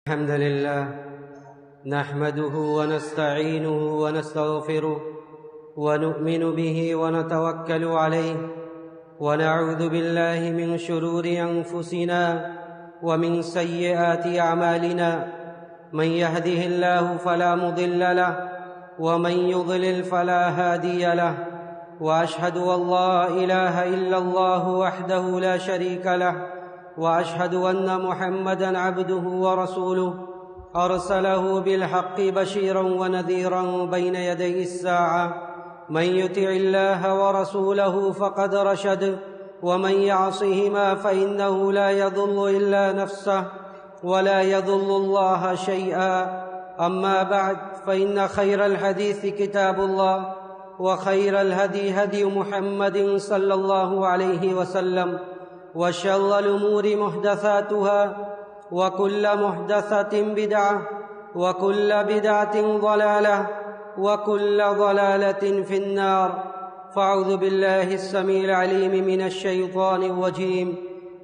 الحمد لله نحمده ونستعينه ونستغفره ونؤمن به ونتوكل عليه ونعوذ بالله من شرور أنفسنا ومن سيئات أعمالنا من يهده الله فلا مضل له ومن يضلل فلا هادي له وأشهد أن لا إله إلا الله وحده لا شريك له وأشهد أن محمدًا عبده ورسوله أرسله بالحق بشيرا ونذيرا بين يدي الساعة من يطع الله ورسوله فقد رشد ومن يعصهما فإنه لا يضل إلا نفسه ولا يضل الله شيئا أما بعد فإن خير الحديث كتاب الله وخير الهدي هدي محمد صلى الله عليه وسلم وشر الأمور محدثاتها وكل محدثة بدعة وكل بدعة ضلالة وكل ضلالة في النار فأعوذ بالله السميع العليم من الشيطان الرجيم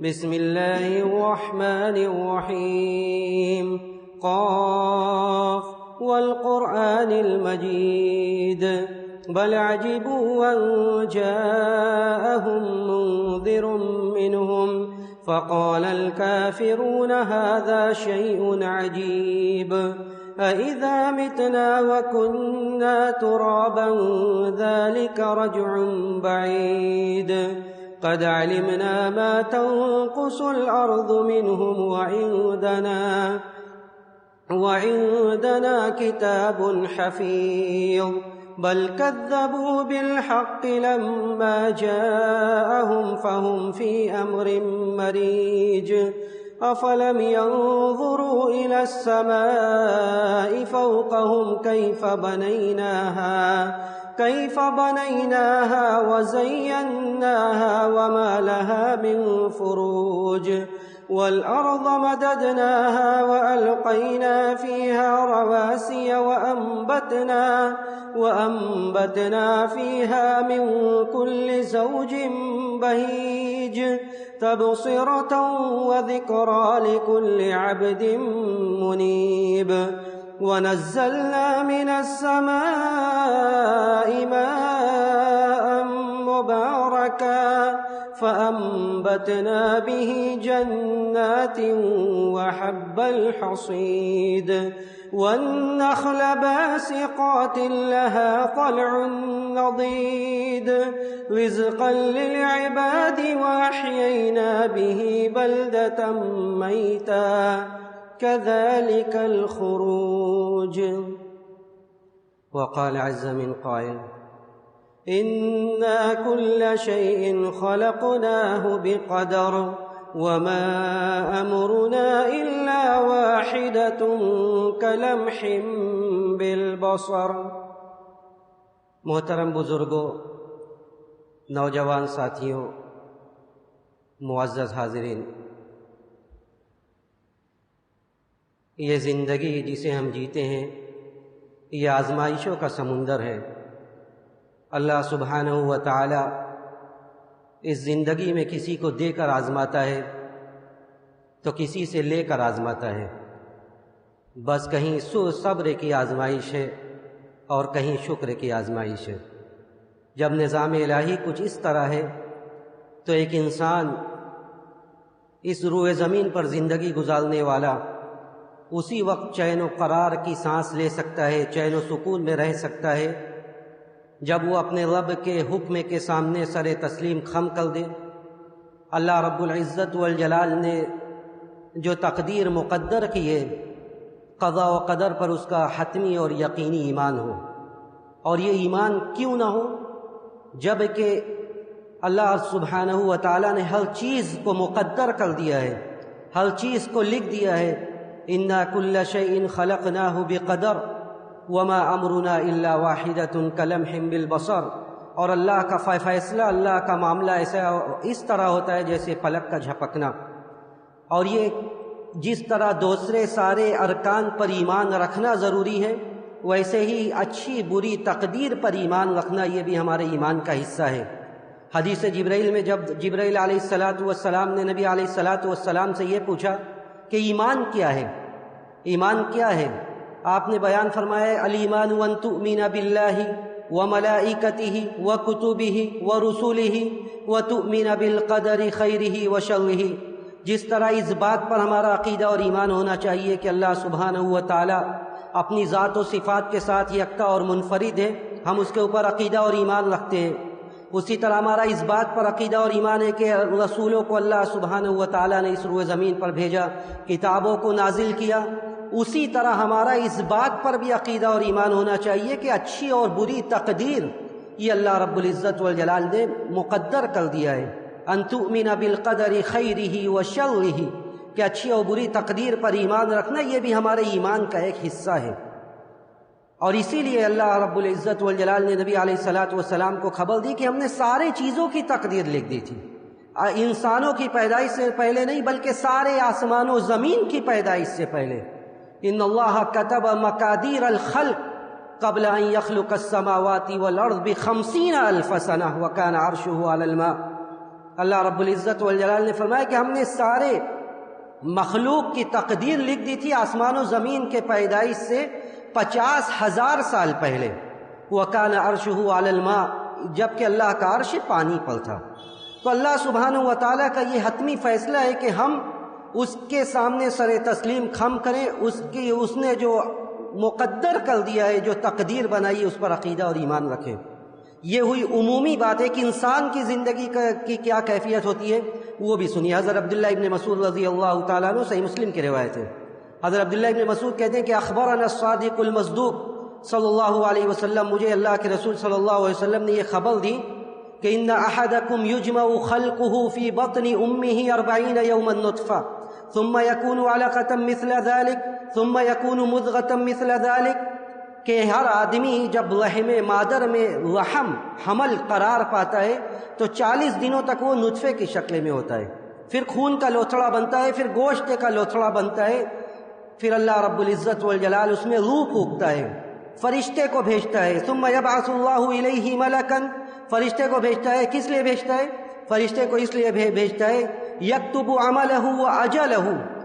بسم الله الرحمن الرحيم قاف والقرآن المجيد بل عجبوا أن جاءهم منذر منهم فقال الكافرون هذا شيء عجيب أإذا متنا وكنا ترابا ذلك رجع بعيد قد علمنا ما تنقص الأرض منهم وعندنا كتاب حفيظ بل كذبوا بالحق لما جاءهم فهم في أمر مريج أفلم ينظروا إلى السماء فوقهم كيف بنيناها وزيناها وما لها من فروج والأرض مددناها وألقينا فيها رواسي وأنبتنا فيها من كل زوج بهيج تبصرة وذكرى لكل عبد منيب ونزلنا من السماء ماء مباركا فأنبتنا به جنات وحب الحصيد والنخل باسقات لها طلع نضيد رزقا للعباد وأحيينا به بلدة ميتا كذلك الخروج وقال عز من قائل إنا كل شيء خلقناه بقدر وما أمرنا إلا واحدة كلمح بالبصر محترم بزرگوں، نوجوان ساتھیوں، معزز حاضرین، یہ زندگی جسے ہم جیتے ہیں یہ آزمائشوں کا سمندر ہے۔ اللہ سبحانہ و تعالی اس زندگی میں کسی کو دے کر آزماتا ہے تو کسی سے لے کر آزماتا ہے۔ بس کہیں صبر کی آزمائش ہے اور کہیں شکر کی آزمائش ہے۔ جب نظام الہی کچھ اس طرح ہے تو ایک انسان اس روئے زمین پر زندگی گزارنے والا اسی وقت چین و قرار کی سانس لے سکتا ہے، چین و سکون میں رہ سکتا ہے جب وہ اپنے رب کے حکم کے سامنے سر تسلیم خم کر دے۔ اللہ رب العزت والجلال نے جو تقدیر مقدر کی ہے، قضاء و قدر پر اس کا حتمی اور یقینی ایمان ہو۔ اور یہ ایمان کیوں نہ ہو جب کہ اللہ سبحانہ و تعالی نے ہر چیز کو مقدر کر دیا ہے، ہر چیز کو لکھ دیا ہے۔ انا کل شیء خلقناہ بقدر وما امرنا الا واحدۃ کلمح بالبصر۔ اور اللہ کا فیصلہ، اللہ کا معاملہ اس طرح ہوتا ہے جیسے پلک کا جھپکنا۔ اور یہ جس طرح دوسرے سارے ارکان پر ایمان رکھنا ضروری ہے، ویسے ہی اچھی بری تقدیر پر ایمان رکھنا یہ بھی ہمارے ایمان کا حصہ ہے۔ حدیث جبرائیل میں جب جبرائیل علیہ السلام نے نبی علیہ السلام سے یہ پوچھا کہ ایمان کیا ہے، ایمان کیا ہے؟ آپ نے بیان فرمایا الایمان ان تؤمن باللہ وملائکتہ وکتبہ ورسلہ وتؤمن بالقدر خیرہ وشرہ۔ جس طرح اس بات پر ہمارا عقیدہ اور ایمان ہونا چاہیے کہ اللہ سبحانہ و تعالی اپنی ذات و صفات کے ساتھ یکتا اور منفرد ہے، ہم اس کے اوپر عقیدہ اور ایمان رکھتے ہیں، اسی طرح ہمارا اس بات پر عقیدہ اور ایمان ہے کہ رسولوں کو اللہ سبحانہ و تعالی نے اس روئے زمین پر بھیجا، کتابوں کو نازل کیا۔ اسی طرح ہمارا اس بات پر بھی عقیدہ اور ایمان ہونا چاہیے کہ اچھی اور بری تقدیر یہ اللہ رب العزت والجلال نے مقدر کر دیا ہے۔ ان تؤمن بالقدر خیرہ وشرہ، کہ اچھی اور بری تقدیر پر ایمان رکھنا یہ بھی ہمارے ایمان کا ایک حصہ ہے۔ اور اسی لیے اللہ رب العزت والجلال نے نبی علیہ السلام کو خبر دی کہ ہم نے سارے چیزوں کی تقدیر لکھ دی تھی، انسانوں کی پیدائش سے پہلے نہیں بلکہ سارے آسمان و زمین کی پیدائش سے پہلے۔ ان اللہ کتب مقادیر الخلق قبل ان یخلق السماوات والارض ب50,000 سنہ وکان عرشہ علی الماء۔ اللہ رب العزت والجلال نے فرمایا کہ ہم نے سارے مخلوق کی تقدیر لکھ دی تھی آسمان و زمین کے پیدائش سے 50,000 سال پہلے۔ وَكَانَ عَرْشُهُ عَلَى الْمَاءِ، جبکہ اللہ کا عرش پانی پر تھا۔ تو اللہ سبحانہ و تعالیٰ کا یہ حتمی فیصلہ ہے کہ ہم اس کے سامنے سر تسلیم خم کریں، اس نے جو مقدر کر دیا ہے، جو تقدیر بنائی ہے، اس پر عقیدہ اور ایمان رکھیں۔ یہ ہوئی عمومی بات ہے کہ انسان کی زندگی کی کیا کیفیت ہوتی ہے، وہ بھی سنیے۔ حضرت عبداللہ ابن مسعود رضی اللہ تعالیٰ عنہ، صحیح مسلم کی روایت ہے، حضرت عبداللہ ابن مسعود کہتے ہیں کہ اخبرنا الصادق المصدوق صلی اللہ علیہ وسلم، مجھے اللہ کے رسول صلی اللہ علیہ وسلم نے یہ خبر دی کہ ان احدکم یجمع خلقہ فی بطن امہ 40 یوما نطفہ ثم یکون علقۃ مثل ذلک ثم یکون مضغۃ مثل ذلک، کہ ہر آدمی جب رحم مادر میں رحم حمل قرار پاتا ہے تو 40 دنوں تک وہ نطفے کی شکل میں ہوتا ہے، پھر خون کا لوتھڑا بنتا ہے، پھر گوشت کا لوتھڑا بنتا ہے، پھر اللہ رب العزت والجلال اس میں روح پھونکتا ہے، فرشتے کو بھیجتا ہے۔ ثم یبعث اللہ الیہ ملکا، فرشتے کو بھیجتا ہے۔ کس لیے بھیجتا ہے؟ فرشتے کو اس لیے بھیجتا ہے یکتب عملہ واجلہ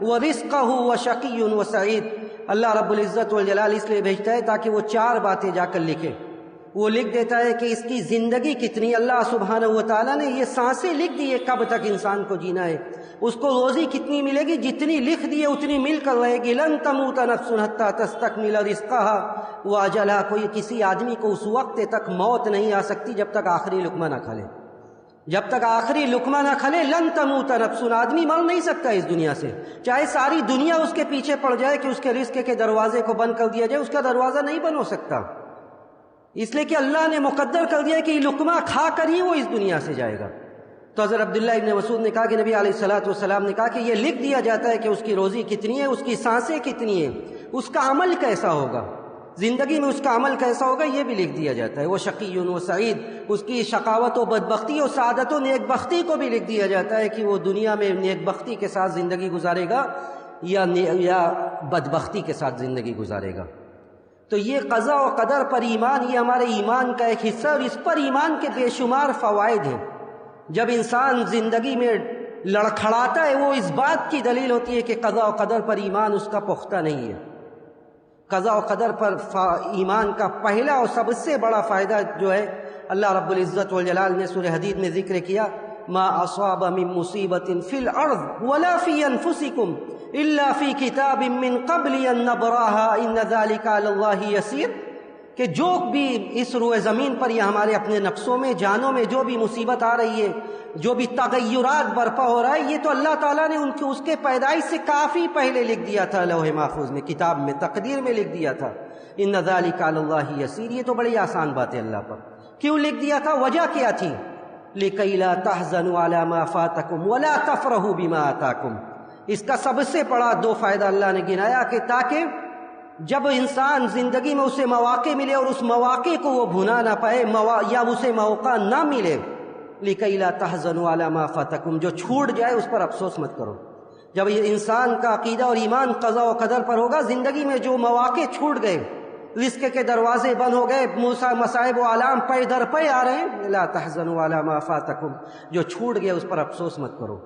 ورزقہ وشقی وسعید، اللہ رب العزت والجلال اس لیے بھیجتا ہے تاکہ وہ 4 باتیں جا کر لکھے۔ وہ لکھ دیتا ہے کہ اس کی زندگی کتنی، اللہ سبحانہ و تعالیٰ نے یہ سانسیں لکھ دی ہے کب تک انسان کو جینا ہے، اس کو روزی کتنی ملے گی، جتنی لکھ دی ہے اتنی مل کر رہے گی۔ لن تموت نفس حتی تستکمل رزقہا واجلہا، کوئی کسی آدمی کو اس وقت تک موت نہیں آ سکتی جب تک آخری لقمہ نہ کھلے، جب تک آخری لقمہ نہ کھلے لن تموت نفس، آدمی مر نہیں سکتا اس دنیا سے، چاہے ساری دنیا اس کے پیچھے پڑ جائے کہ اس کے رزق کے دروازے کو بند کر دیا جائے، اس کا دروازہ نہیں بند ہو سکتا، اس لیے کہ اللہ نے مقدر کر دیا کہ یہ لقمہ کھا کر ہی وہ اس دنیا سے جائے گا۔ تو حضرت عبداللہ ابن مسعود نے کہا کہ نبی علیہ السلام نے کہا کہ یہ لکھ دیا جاتا ہے کہ اس کی روزی کتنی ہے، اس کی سانسیں کتنی ہیں، اس کا عمل کیسا ہوگا، زندگی میں اس کا عمل کیسا ہوگا، یہ بھی لکھ دیا جاتا ہے۔ وہ شقی و سعید، اس کی شقاوت و بدبختی اور سعادت و نیک بختی کو بھی لکھ دیا جاتا ہے کہ وہ دنیا میں نیک بختی کے ساتھ زندگی گزارے گا یا بدبختی کے ساتھ زندگی گزارے گا۔ تو یہ قضا و قدر پر ایمان، یہ ہمارے ایمان کا ایک حصہ، اور اس پر ایمان کے بے شمار فوائد ہیں۔ جب انسان زندگی میں لڑکھڑاتا ہے وہ اس بات کی دلیل ہوتی ہے کہ قضا و قدر پر ایمان اس کا پختہ نہیں ہے۔ قضا و قدر پر ایمان کا پہلا اور سب سے بڑا فائدہ جو ہے، اللہ رب العزت والجلال نے سورہ حدید میں ذکر کیا ما اصاب من مصیبت فی الارض ولا فی انفسکم الا فی کتاب من قبل ان نبراها ان ذلک علی اللہ یسیر، کہ جو بھی اس روئے زمین پر یا ہمارے اپنے نفسوں میں، جانوں میں جو بھی مصیبت آ رہی ہے، جو بھی تغیرات برپا ہو رہا ہے، یہ تو اللہ تعالیٰ نے اس کے پیدائش سے کافی پہلے لکھ دیا تھا، لوح محفوظ میں، کتاب میں، تقدیر میں لکھ دیا تھا۔ ان ذالک علی اللہ یسیر، یہ تو بڑی آسان بات ہے اللہ پر۔ کیوں لکھ دیا تھا؟ وجہ کیا تھی؟ لکی لا تحزنوا علی ما فاتکم ولا تفرحوا بما آتاکم۔ اس کا سب سے بڑا 2 فائدہ اللہ نے گنایا کہ تاکہ جب انسان زندگی میں اسے مواقع ملے اور اس مواقع کو وہ بھنا نہ پائے، یا اسے موقع نہ ملے، لکی لا تحزنوا علی ما فاتکم، جو چھوٹ جائے اس پر افسوس مت کرو۔ جب یہ انسان کا عقیدہ اور ایمان قضا و قدر پر ہوگا، زندگی میں جو مواقع چھوٹ گئے، رزق کے دروازے بند ہو گئے، مصائب و آلام پے در پے آ رہے ہیں، لا تحزنوا علی ما فاتکم، جو چھوٹ گیا اس پر افسوس مت کرو۔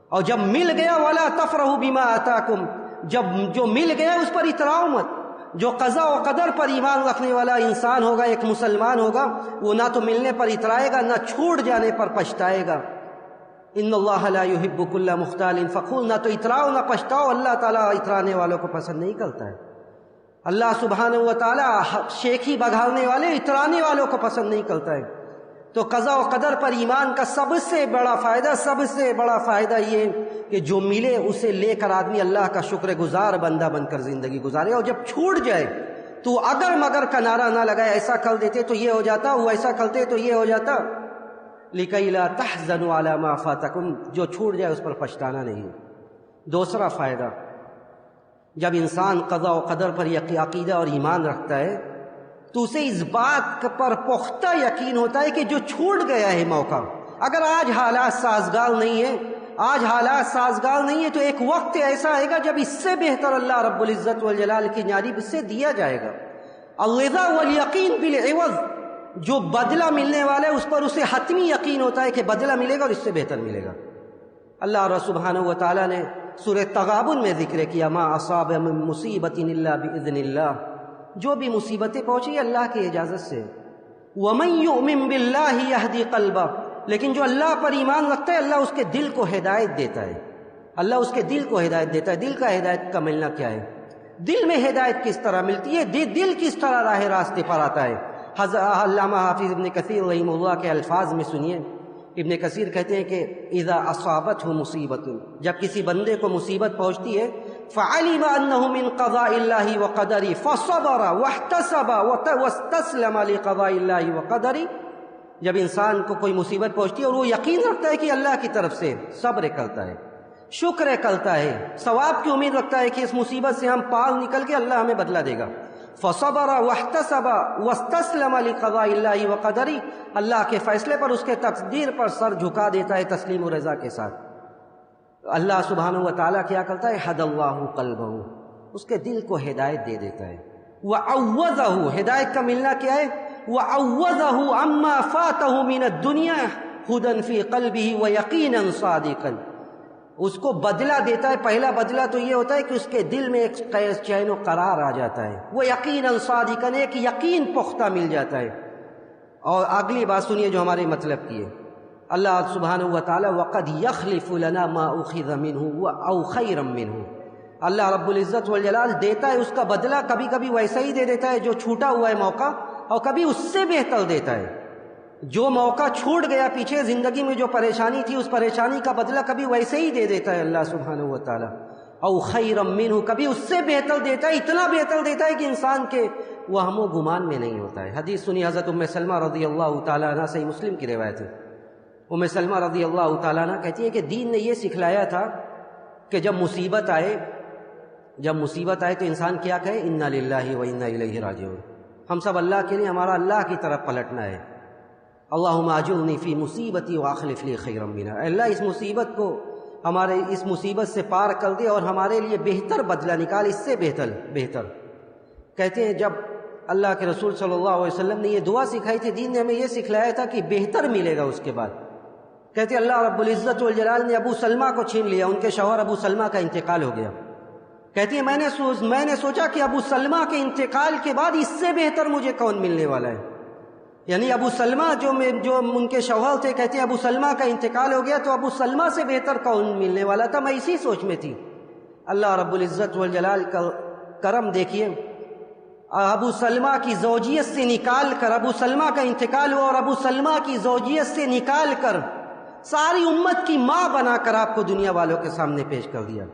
اور جب مل گیا ولا تفرحوا بما آتاکم، جو مل گیا اس پر اتراؤ مت. جو قضا و قدر پر ایمان رکھنے والا انسان ہوگا، ایک مسلمان ہوگا، وہ نہ تو ملنے پر اترائے گا نہ چھوٹ جانے پر پچھتائے گا. ان اللہ لا يحب كل مختال فخور. نہ تو اتراؤ نہ پچھتاؤ. اللہ تعالیٰ اترانے والوں کو پسند نہیں کرتا ہے. اللہ سبحانہ و تعالیٰ شیخی بگھاڑنے والے، اترانے والوں کو پسند نہیں کرتا ہے. تو قضا و قدر پر ایمان کا سب سے بڑا فائدہ یہ کہ جو ملے اسے لے کر آدمی اللہ کا شکر گزار بندہ بن کر زندگی گزارے. اور جب چھوٹ جائے تو اگر مگر کا نعرہ نہ لگائے، ایسا کر دیتے تو یہ ہو جاتا، وہ ایسا کرتے تو یہ ہو جاتا. لِكَيْ لَا تَحْزَنُوا عَلَى مَا فَاتَكُمْ. جو چھوٹ جائے اس پر پچھتانا نہیں. دوسرا فائدہ، جب انسان قضا و قدر پر عقیدہ اور ایمان رکھتا ہے تو اسے اس بات پر پختہ یقین ہوتا ہے کہ جو چھوٹ گیا ہے موقع، اگر آج حالات سازگار نہیں ہے تو ایک وقت ایسا آئے گا جب اس سے بہتر اللہ رب العزت والجلال کی جانب سے دیا جائے گا. الرضا والیقین بالعوض. جو بدلہ ملنے والا ہے اس پر اسے حتمی یقین ہوتا ہے کہ بدلہ ملے گا اور اس سے بہتر ملے گا. اللہ سبحانہ و تعالیٰ نے سورہ تغابن میں ذکر کیا، ما اصاب من مصیبت الا باذن اللہ. جو بھی مصیبتیں پہنچی اللہ کی اجازت سے. ومن یؤمن باللہ یہدی قلبہ. لیکن جو اللہ پر ایمان رکھتا ہے اللہ اس کے دل کو ہدایت دیتا ہے. دل کا ہدایت کا ملنا کیا ہے؟ دل میں ہدایت کس طرح ملتی ہے؟ دل کس طرح راہ راستے پر آتا ہے؟ علامہ حافظ ابن کثیر رحمہ اللہ کے الفاظ میں سنیے. ابن کثیر کہتے ہیں کہ اذا اصابتہ مصیبت، جب کسی بندے کو مصیبت پہنچتی ہے، فعلم انہ من قضاء اللہ وقدرہ فصبر واحتسب واستسلم لقضاء اللہ وقدرہ. جب انسان کو کوئی مصیبت پہنچتی ہے اور وہ یقین رکھتا ہے کہ اللہ کی طرف سے، صبر کرتا ہے، شکر کرتا ہے، ثواب کی امید رکھتا ہے کہ اس مصیبت سے ہم پار نکل کے اللہ ہمیں بدلہ دے گا. فصبر واحتسب واستسلم لقضاء اللہ وقدرہ. اللہ کے فیصلے پر، اس کے تقدیر پر سر جھکا دیتا ہے تسلیم و رضا کے ساتھ. اللہ سبحانہ و تعالیٰ کیا کرتا ہے؟ ہدی اللہ قلبہ. اس کے دل کو ہدایت دے دیتا ہے. وعوضہ، ہدایت کا ملنا کیا ہے؟ وعوضہ عما فاتہ من الدنیا ہدی فی قلبہ ویقینا صادقا. اس کو بدلہ دیتا ہے. پہلا بدلہ تو یہ ہوتا ہے کہ اس کے دل میں ایک چین و قرار آ جاتا ہے. وہ یقیناً صادقاً، ایک یقین پختہ مل جاتا ہے. اور اگلی بات سنیے جو ہمارے مطلب کی ہے. اللہ سبحانہ و تعالی وقد یخلف لنا ما اخذ منہ او خیرا منہ. اللہ رب العزت والجلال دیتا ہے اس کا بدلہ. کبھی کبھی ویسا ہی دے دیتا ہے جو چھوٹا ہوا ہے موقع، اور کبھی اس سے بہتر دیتا ہے. جو موقع چھوٹ گیا پیچھے زندگی میں، جو پریشانی تھی، اس پریشانی کا بدلہ کبھی ویسے ہی دے دیتا ہے اللہ سبحانہ و تعالی. او خیرا منہ، کبھی اس سے بہتر دیتا ہے. اتنا بہتر دیتا ہے کہ انسان کے وہم و گمان میں نہیں ہوتا ہے. حدیث سنی حضرت ام سلمہ رضی اللہ تعالیٰ عنہ، صحیح مسلم کی روایت ہے. ام سلمہ رضی اللہ تعالیٰ عنہ کہتی ہے کہ دین نے یہ سکھلایا تھا کہ جب مصیبت آئے تو انسان کیا کہے؟ انا للہ و انا الیہ راجعون. ہم سب اللہ کے لیے، ہمارا اللہ کی طرف پلٹنا ہے. اللہم اجرنی فی مصیبتی واخلف لی خیرا منہا. اللہ اس مصیبت سے پار کر دے اور ہمارے لیے بہتر بدلہ نکال، اس سے بہتر. کہتے ہیں جب اللہ کے رسول صلی اللہ علیہ وسلم نے یہ دعا سکھائی تھی، دین نے ہمیں یہ سکھلایا تھا کہ بہتر ملے گا اس کے بعد. کہتے ہیں اللہ رب العزت والجلال نے ابو سلمہ کو چھین لیا. ان کے شوہر ابو سلمہ کا انتقال ہو گیا. کہتی ہے میں نے سوچا کہ ابو سلمہ کے انتقال کے بعد اس سے بہتر مجھے کون ملنے والا ہے. یعنی ابو سلمہ جو ان کے شوہر تھے، کہتے ہیں ابو سلمہ کا انتقال ہو گیا تو ابو سلمہ سے بہتر کون ملنے والا تھا. میں اسی سوچ میں تھی. اللہ رب العزت والجلال کا کرم دیکھیے. ابو سلمہ کی زوجیت سے نکال کر، ابو سلمہ کا انتقال ہوا اور ابو سلمہ کی زوجیت سے نکال کر ساری امت کی ماں بنا کر آپ کو دنیا والوں کے سامنے پیش کر دیا.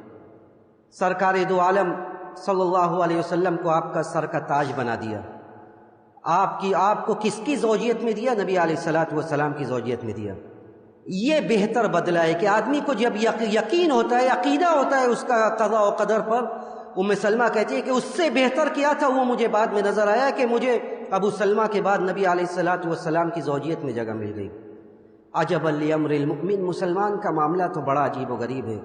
سرکار دو عالم صلی اللہ علیہ وسلم کو آپ کا سر کا تاج بنا دیا. آپ کو کس کی زوجیت میں دیا؟ نبی علیہ الصلوۃ والسلام کی زوجیت میں دیا. یہ بہتر بدلہ ہے کہ آدمی کو جب یقین ہوتا ہے، عقیدہ ہوتا ہے اس کا قضاء و قدر پر. ام سلمہ کہتی ہے کہ اس سے بہتر کیا تھا وہ مجھے بعد میں نظر آیا کہ مجھے ابو سلمہ کے بعد نبی علیہ الصلوۃ والسلام کی زوجیت میں جگہ مل گئی. عجبا لامر المؤمن، مسلمان کا معاملہ تو بڑا عجیب و غریب ہے.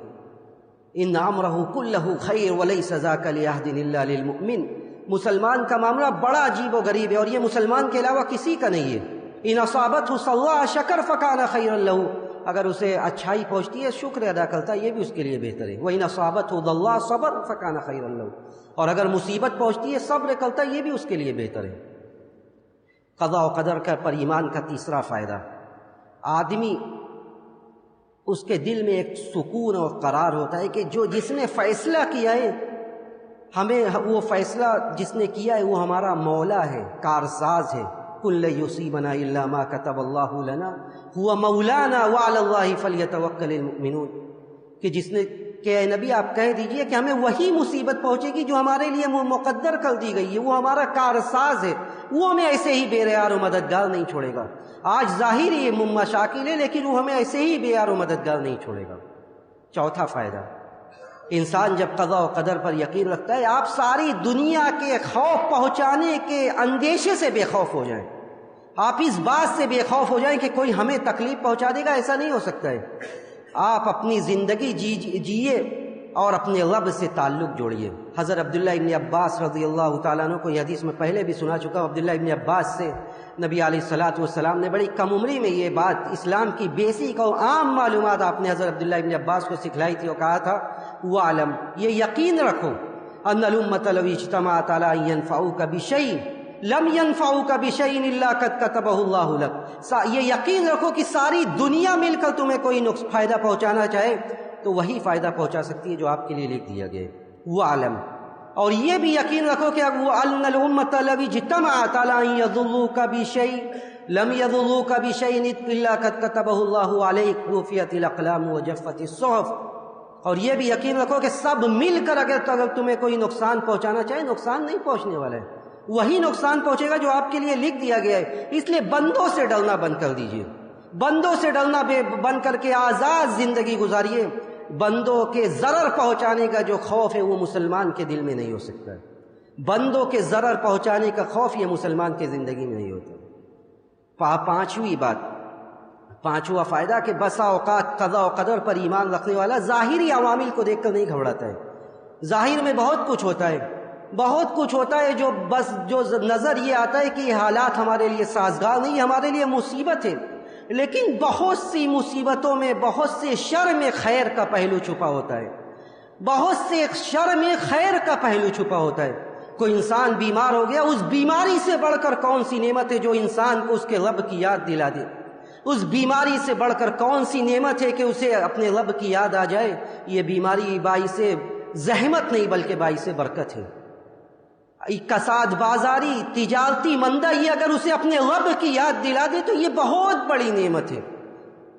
ان امرہ کلہ خیر ولیس ذاک لأحد الا للمؤمن. مسلمان کا معاملہ بڑا عجیب و غریب ہے اور یہ مسلمان کے علاوہ کسی کا نہیں ہے. ان اصابتہ سراء شکر فکان خیرا لہ. اگر اسے اچھائی پہنچتی ہے شکر ادا کرتا ہے، یہ بھی اس کے لیے بہتر ہے۔ وَإِنْ أَصَابَتْهُ ضَرَّاءٌ صَبَرَ فَكَانَ خَيْرًا لَهُ، اور اگر مصیبت پہنچتی ہے صبر کرتا ہے، یہ بھی اس کے لیے بہتر ہے۔ قضاء و قدر کا پر ایمان کا تیسرا فائدہ، آدمی اس کے دل میں ایک سکون اور قرار ہوتا ہے کہ جس نے فیصلہ کیا ہے، ہمیں وہ فیصلہ جس نے کیا ہے وہ ہمارا مولا ہے، کارساز ہے۔ کل یصیبنا الا ما کتب اللہ لنا هو مولانا وعلی اللہ فلیتوکل المؤمنون، کہ جس نے کہ اے نبی آپ کہہ دیجئے کہ ہمیں وہی مصیبت پہنچے گی جو ہمارے لیے مقدر کر دی گئی ہے، وہ ہمارا کارساز ہے، وہ ہمیں ایسے ہی بے یار و مددگار نہیں چھوڑے گا۔ آج ظاہر یہ مشاکل ہے لیکن وہ ہمیں ایسے ہی بے یار و مددگار نہیں چھوڑے گا۔ چوتھا فائدہ، انسان جب قضاء و قدر پر یقین رکھتا ہے، آپ ساری دنیا کے خوف پہنچانے کے اندیشے سے بے خوف ہو جائیں، آپ اس بات سے بے خوف ہو جائیں کہ کوئی ہمیں تکلیف پہنچا دے گا، ایسا نہیں ہو سکتا ہے۔ آپ اپنی زندگی جیئے اور اپنے رب سے تعلق جوڑیے۔ حضرت عبداللہ ابن عباس رضی اللہ تعالیٰ عنہ کو یہ حدیث میں پہلے بھی سنا چکا ہوں، عبداللہ ابن عباس سے نبی علیہ السلام نے بڑی کم عمری میں یہ بات، اسلام کی بیسک اور عام معلومات آپ نے حضرت عبداللہ ابن عباس کو سکھلائی تھی اور کہا تھا وَعْلَمْ، یہ یقین رکھو أَنَّ الْأُمَّةَ لَوْ اجْتَمَعَتْ عَلَىٰ أَن يَنفَعُوكَ بِشَيْءٍ لم ينفعوك بشيء الا قد كتبه الله لك، یہ یقین رکھو کہ ساری دنیا مل کر تمہیں کوئی فائدہ پہنچانا چاہے تو وہی فائدہ پہنچا سکتی ہے جو آپ کے لیے لکھ دیا گیا ہے۔ وعلم، اور یہ بھی یقین رکھو کہ وَأَنَّ الْأُمَّةَ لَوْ اجْتَمَعَتْ عَلَىٰ أَن يَضُرُّوكَ بِشَيْءٍ لم يضروك بشيء الا قد كتبه الله عليك رفعت الاقلام وجفت الصحف، اور یہ بھی یقین رکھو کہ سب مل کر اگر تمہیں کوئی نقصان پہنچانا چاہے نقصان نہیں پہنچنے والا ہے، وہی نقصان پہنچے گا جو آپ کے لیے لکھ دیا گیا ہے۔ اس لیے بندوں سے ڈرنا بند کر دیجئے، بندوں سے ڈرنا بند کر کے آزاد زندگی گزاریے۔ بندوں کے ضرر پہنچانے کا جو خوف ہے وہ مسلمان کے دل میں نہیں ہو سکتا ہے، بندوں کے ضرر پہنچانے کا خوف یہ مسلمان کی زندگی میں نہیں ہوتا۔ پانچویں بات، پانچواں فائدہ کہ بسا اوقات قضاء و قدر پر ایمان رکھنے والا ظاہری عوامل کو دیکھ کر نہیں گھبراتا ہے۔ ظاہر میں بہت کچھ ہوتا ہے، بہت کچھ ہوتا ہے جو نظر یہ آتا ہے کہ یہ حالات ہمارے لیے سازگار نہیں، ہمارے لیے مصیبت ہے، لیکن بہت سی مصیبتوں میں، بہت سے شر میں خیر کا پہلو چھپا ہوتا ہے، بہت سے شر میں خیر کا پہلو چھپا ہوتا ہے۔ کوئی انسان بیمار ہو گیا، اس بیماری سے بڑھ کر کون سی نعمت ہے جو انسان کو اس کے رب کی یاد دلا دے؟ اس بیماری سے بڑھ کر کون سی نعمت ہے کہ اسے اپنے رب کی یاد آ جائے؟ یہ بیماری باعث زحمت نہیں بلکہ باعث برکت ہے۔ کساد بازاری، تجارتی مندہ، یہ اگر اسے اپنے رب کی یاد دلا دے تو یہ بہت بڑی نعمت ہے۔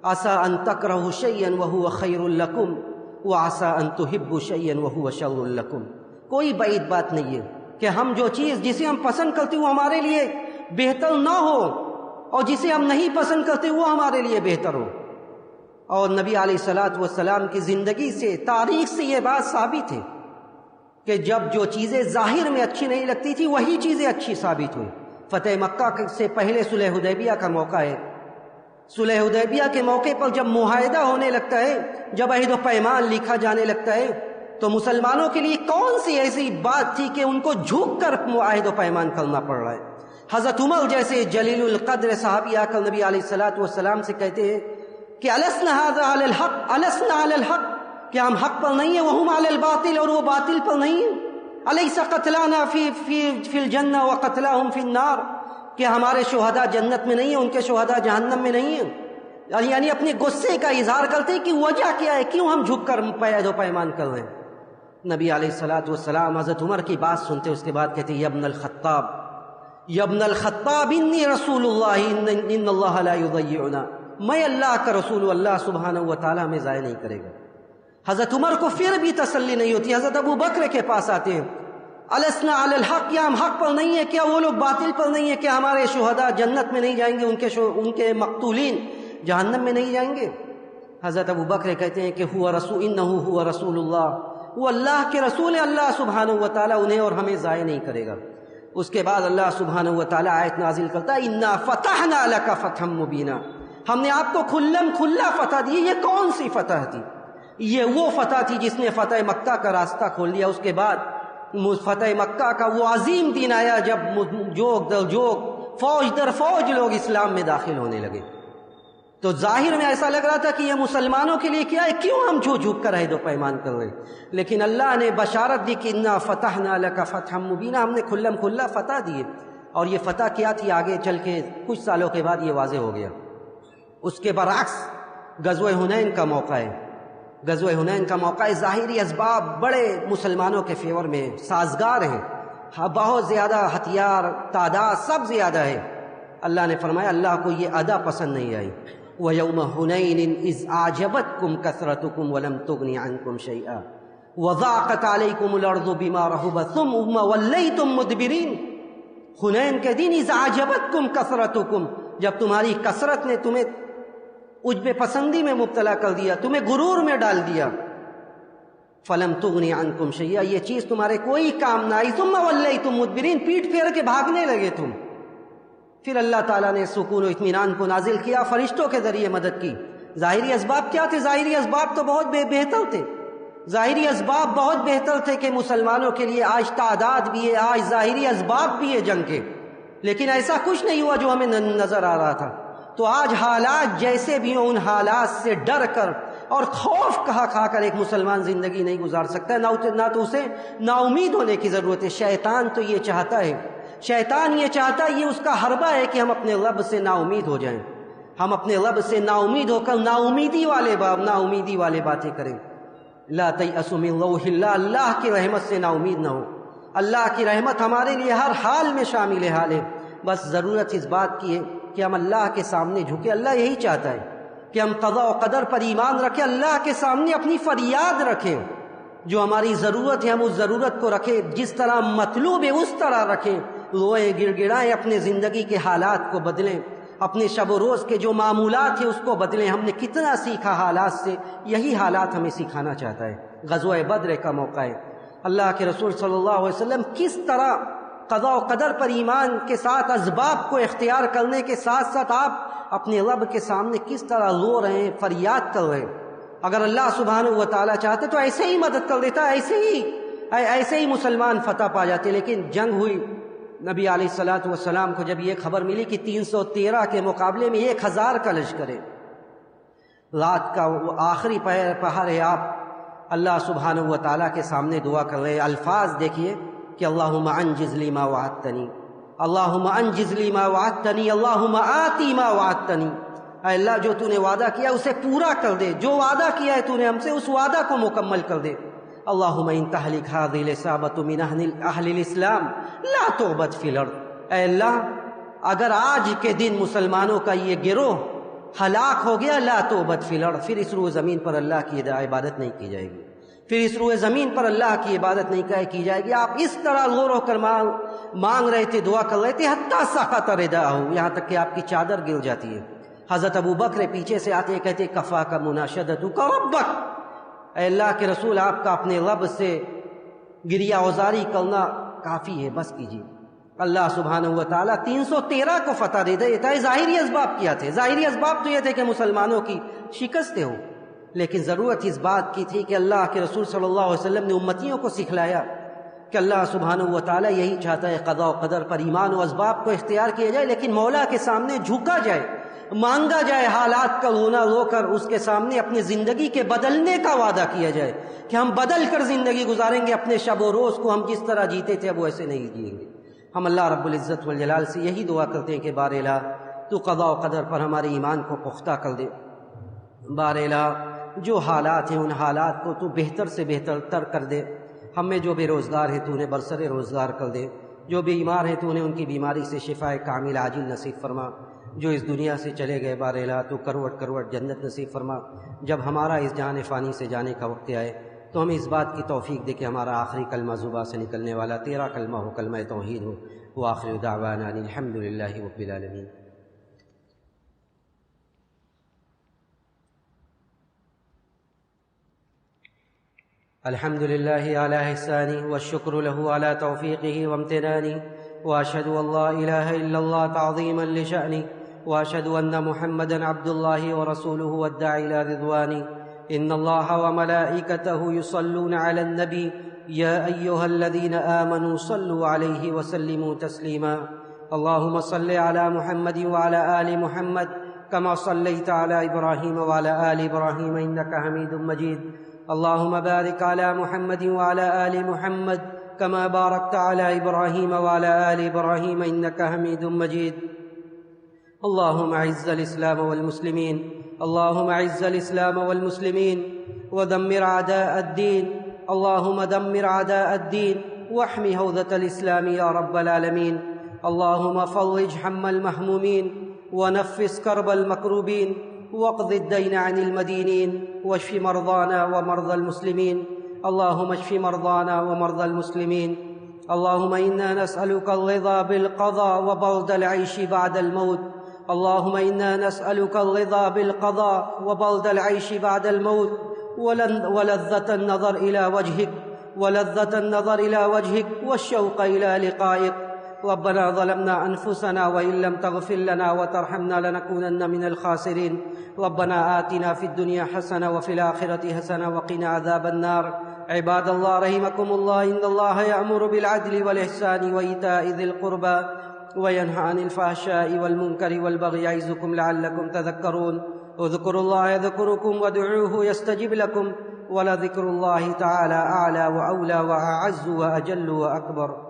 عسیٰ ان تکرہوا شیئا وہو خیر لکم وعسیٰ ان تحبوا شیئا وہو شر لکم، کوئی بعید بات نہیں ہے کہ ہم جو چیز جسے ہم پسند کرتے وہ ہمارے لیے بہتر نہ ہو، اور جسے ہم نہیں پسند کرتے وہ ہمارے لیے بہتر ہو۔ اور نبی علیہ السلام کی زندگی سے، تاریخ سے یہ بات ثابت ہے کہ جب جو چیزیں ظاہر میں اچھی نہیں لگتی تھی وہی چیزیں اچھی ثابت ہوئی۔ فتح مکہ سے پہلے صلح حدیبیہ کا موقع ہے۔ صلح حدیبیہ کے موقع پر جب معاہدہ ہونے لگتا ہے، جب عہد و پیمان لکھا جانے لگتا ہے، تو مسلمانوں کے لیے کون سی ایسی بات تھی کہ ان کو جھک کر عہد و پیمان کرنا پڑ رہا ہے؟ حضرت عمر جیسے جلیل القدر صحابی آ کر نبی علیہ السلام سے کہتے ہیں کہ السنا ھذا علی الحق، السنا علی الحق، کہ ہم حق پر نہیں ہیں، وہم علی الباطل، اور وہ باطل پر نہیں ہیں۔ الیس قتلانا فی الجنہ وقتلاہم فی النار، کہ ہمارے شہداء جنت میں نہیں ہیں، ان کے شہداء جہنم میں نہیں ہیں۔ یعنی اپنے غصے کا اظہار کرتے ہیں کہ وجہ کیا ہے، کیوں ہم جھک کر عہد و پیمان کر رہے ہیں؟ نبی علیہ السلام حضرت عمر کی بات سنتے اس کے بعد کہتے ہیں یا ابن الخطاب، یا ابن الخطاب انی رسول اللہ ان اللہ لا یضیعنا، میں اللہ کا رسول ہوں، اللہ سبحانہ و تعالیٰ ہمیں ضائع نہیں کرے گا۔ حضرت عمر کو پھر بھی تسلی نہیں ہوتی، حضرت ابو بکر کے پاس آتے ہیں، السنا علی الحق، کیا ہم حق پر نہیں ہیں، کیا وہ لوگ باطل پر نہیں ہیں، کیا ہمارے شہداء جنت میں نہیں جائیں گے، ان کے مقتولین جہنم میں نہیں جائیں گے؟ حضرت ابو بکر کہتے ہیں کہ ہوا رسول، انہ ہوا رسول اللہ، وہ اللہ کے رسول ہے، اللہ سبحانہ و تعالیٰ انہیں اور ہمیں ضائع نہیں کرے گا۔ اس کے بعد اللہ سبحانہ و تعالیٰ آیت نازل کرتا ہے انا فتحنا لک فتحا مبینا، ہم نے آپ کو کھلا فتح دی۔ یہ کون سی فتح تھی؟ یہ وہ فتح تھی جس نے فتح مکہ کا راستہ کھول دیا۔ اس کے بعد فتح مکہ کا وہ عظیم دن آیا جب جوگ در جوگ، فوج در فوج لوگ اسلام میں داخل ہونے لگے۔ تو ظاہر میں ایسا لگ رہا تھا کہ یہ مسلمانوں کے لیے کیا ہے، کیوں ہم جھوٹ جھوٹ کر عہد و پیمان کر رہے ہیں، لیکن اللہ نے بشارت دی کہ انا فتحنا لک فتحا مبینا، ہم نے کھلم کھلا فتح دیے. اور یہ فتح کیا تھی آگے چل کے کچھ سالوں کے بعد یہ واضح ہو گیا. اس کے برعکس غزوہ حنین کا موقع ہے. غزوہ حنین کا موقع ہے، ظاہری اسباب بڑے مسلمانوں کے فیور میں سازگار ہیں، بہت زیادہ ہتھیار، تعداد سب زیادہ ہے. اللہ نے فرمایا اللہ کو یہ ادا پسند نہیں آئی. وَيَوْمَ حُنَيْنٍ إِذْ أَعْجَبَتْكُمْ كَثْرَتُكُمْ وَلَمْ تُغْنِ عَنْكُمْ شَيْئًا وَضَاقَتْ عَلَيْكُمُ الْأَرْضُ بِمَا رَحُبَتْ ثُمَّ وَلَّيْتُمْ مُدْبِرِينَ. حنین کے دن اذ اعجبتکم کثرتکم، جب تمہاری کثرت نے تمہیں عجب پسندی میں مبتلا کر دیا، تمہیں غرور میں ڈال دیا. فلم تغنی عنکم شیئا، یہ چیز تمہارے کوئی کام نہ آئی. ثم ولیتم مدبرین، پیٹ پھیر کے بھاگنے لگے تم. پھر اللہ تعالیٰ نے سکون و اطمینان کو نازل کیا، فرشتوں کے ذریعے مدد کی. ظاہری اسباب کیا تھے؟ ظاہری اسباب تو بہت بہتر تھے. ظاہری اسباب بہت بہتر تھے کہ مسلمانوں کے لیے آج تعداد بھی ہے، آج ظاہری اسباب بھی ہے جنگ کے، لیکن ایسا کچھ نہیں ہوا جو ہمیں نظر آ رہا تھا. تو آج حالات جیسے بھی ہوں، ان حالات سے ڈر کر اور خوف کھا کر ایک مسلمان زندگی نہیں گزار سکتا. نہ تو اسے نا امید ہونے کی ضرورت ہے. شیطان تو یہ چاہتا ہے، شیطان یہ چاہتا ہے، یہ اس کا حربہ ہے کہ ہم اپنے رب سے نا امید ہو جائیں. ہم اپنے رب سے نا امید ہو کر نا امیدی والے باتیں کریں. لا تیأسوا من روح اللہ، اللہ کی رحمت سے نا امید نہ ہو. اللہ کی رحمت ہمارے لیے ہر حال میں شامل حال ہے. بس ضرورت اس بات کی ہے کہ ہم اللہ کے سامنے جھکے. اللہ یہی چاہتا ہے کہ ہم قضاء و قدر پر ایمان رکھیں، اللہ کے سامنے اپنی فریاد رکھیں. جو ہماری ضرورت ہے ہم اس ضرورت کو رکھیں، جس طرح مطلوب ہے اس طرح رکھیں. روئیں گڑ گڑائیں، اپنے زندگی کے حالات کو بدلیں، اپنے شب و روز کے جو معمولات ہیں اس کو بدلیں. ہم نے کتنا سیکھا حالات سے، یہی حالات ہمیں سکھانا چاہتا ہے. غزوہ بدر کا موقع ہے. اللہ کے رسول صلی اللہ علیہ وسلم کس طرح قضاء و قدر پر ایمان کے ساتھ اسباب کو اختیار کرنے کے ساتھ ساتھ آپ اپنے رب کے سامنے کس طرح رو رہے ہیں، فریاد کر رہے ہیں. اگر اللہ سبحانہ و تعالیٰ چاہتے تو ایسے ہی مدد کر دیتا، ایسے ہی مسلمان فتح پا جاتے. لیکن جنگ ہوئی. نبی علیہ الصلوۃ والسلام کو جب یہ خبر ملی کہ 313 کے مقابلے میں 1000 کا لشکر ہے، رات کا وہ آخری پہر ہے، آپ اللہ سبحانہ و تعالیٰ کے سامنے دعا کر رہے ہیں. الفاظ دیکھیے کہ اللہم انجز لی ما وعدتنی، اللہم انجز لی ما وعدتنی، اللہم آتی ما وعدتنی. اے اللہ جو تو نے وعدہ کیا اسے پورا کر دے، جو وعدہ کیا ہے تو نے ہم سے اس وعدہ کو مکمل کر دے. اللہم ان تہلک ہذہ العصابۃ من اہل الاسلام لا تعبد فی الارض. اے اللہ اگر آج کے دن مسلمانوں کا یہ گروہ ہلاک ہو گیا، لا تعبد فی الارض، پھر اس روئے زمین پر اللہ کی عبادت نہیں کی جائے گی، پھر اس روئے زمین پر اللہ کی عبادت نہیں کی جائے گی. آپ اس طرح رو رو کر مانگ رہے تھے، دعا کر رہے تھے، حتی سقط رداءہ، یہاں تک کہ آپ کی چادر گر جاتی ہے. حضرت ابو بکر پیچھے سے آتے کہتے کفاک مناشدتک ربک. اے اللہ کے رسول آپ کا اپنے رب سے گریہ اوزاری کرنا کافی ہے، بس کیجیے. اللہ سبحانہ و تعالیٰ 313 کو فتح دے دیتا ہے. ظاہری اسباب کیا تھے؟ ظاہری اسباب تو یہ تھے کہ مسلمانوں کی شکستیں ہوں، لیکن ضرورت اس بات کی تھی کہ اللہ کے رسول صلی اللہ علیہ وسلم نے امتیوں کو سکھلایا کہ اللہ سبحانہ و تعالیٰ یہی چاہتا ہے قضاء و قدر پر ایمان و اسباب کو اختیار کیا جائے، لیکن مولا کے سامنے جھکا جائے، مانگا جائے، حالات کا رونا رو کر اس کے سامنے اپنی زندگی کے بدلنے کا وعدہ کیا جائے کہ ہم بدل کر زندگی گزاریں گے، اپنے شب و روز کو ہم جس طرح جیتے تھے اب وہ ایسے نہیں جئیں گے. ہم اللہ رب العزت والجلال سے یہی دعا کرتے ہیں کہ بار الہ تو قضاء و قدر پر ہمارے ایمان کو پختہ کر دے. بار الہ جو حالات ہیں ان حالات کو تو بہتر سے بہتر تر کر دے. ہم میں جو بے روزگار ہیں تو انہیں برسر روزگار کر دے، جو بیمار ہیں تو انہیں ان کی بیماری سے شفاء کامل عاجل نصیب فرما. جو اس دنیا سے چلے گئے بار الہ تو کروٹ کروٹ جنت نصیب فرما. جب ہمارا اس جہان فانی سے جانے کا وقت آئے تو ہمیں اس بات کی توفیق دے کہ ہمارا آخری کلمہ زباں سے نکلنے والا تیرا کلمہ ہو، کلمہ توحید ہو. وآخر دعوانا ان الحمد للہ رب العالمین. الحمد لله على إحسانه والشكر له على توفيقه وامتنانه وأشهد أن لا إله إلا الله تعظيما لشأنه وأشهد أن محمدا عبد الله ورسوله والداعي إلى رضوانه. إن الله وملائكته يصلون على النبي يا أيها الذين آمنوا صلوا عليه وسلموا تسليما. اللهم صل على محمد وعلى آل محمد كما صليت على إبراهيم وعلى آل إبراهيم إنك حميد مجيد. اللهم بارك على محمد وعلى آل محمد كما باركت على إبراهيم وعلى آل إبراهيم إنك حميد مجيد. اللهم أعز الإسلام والمسلمين، اللهم أعز الإسلام والمسلمين ودمر أعداء الدين. اللهم دمر أعداء الدين واحم حوزة الإسلام يا رب العالمين. اللهم فرج هم المهمومين ونفس كرب المكروبين واقض الدين عن المدينين واشف مرضانا ومرضى المسلمين. اللهم اشف مرضانا ومرضى المسلمين. اللهم إنا نسألك الرضا بالقضاء وبرد العيش بعد الموت. اللهم إنا نسألك الرضا بالقضاء وبرد العيش بعد الموت ولذة النظر إلى وجهك والشوق إلى لقائك. ربنا ظلمنا أنفسنا وإن لم تغفر لنا وترحمنا لنكونن من الخاسرين. ربنا آتنا في الدنيا حسنة وفي الآخرة حسنة وقنا عذاب النار. عباد الله رحمكم الله، إن الله يأمر بالعدل والإحسان وإيتاء ذي القربى وينهى عن الفحشاء والمنكر والبغي يعظكم لعلكم تذكرون. اذكروا الله يذكركم وادعوه يستجب لكم ولذكر الله تعالى أعلى وأولى وأعز وأجل وأكبر.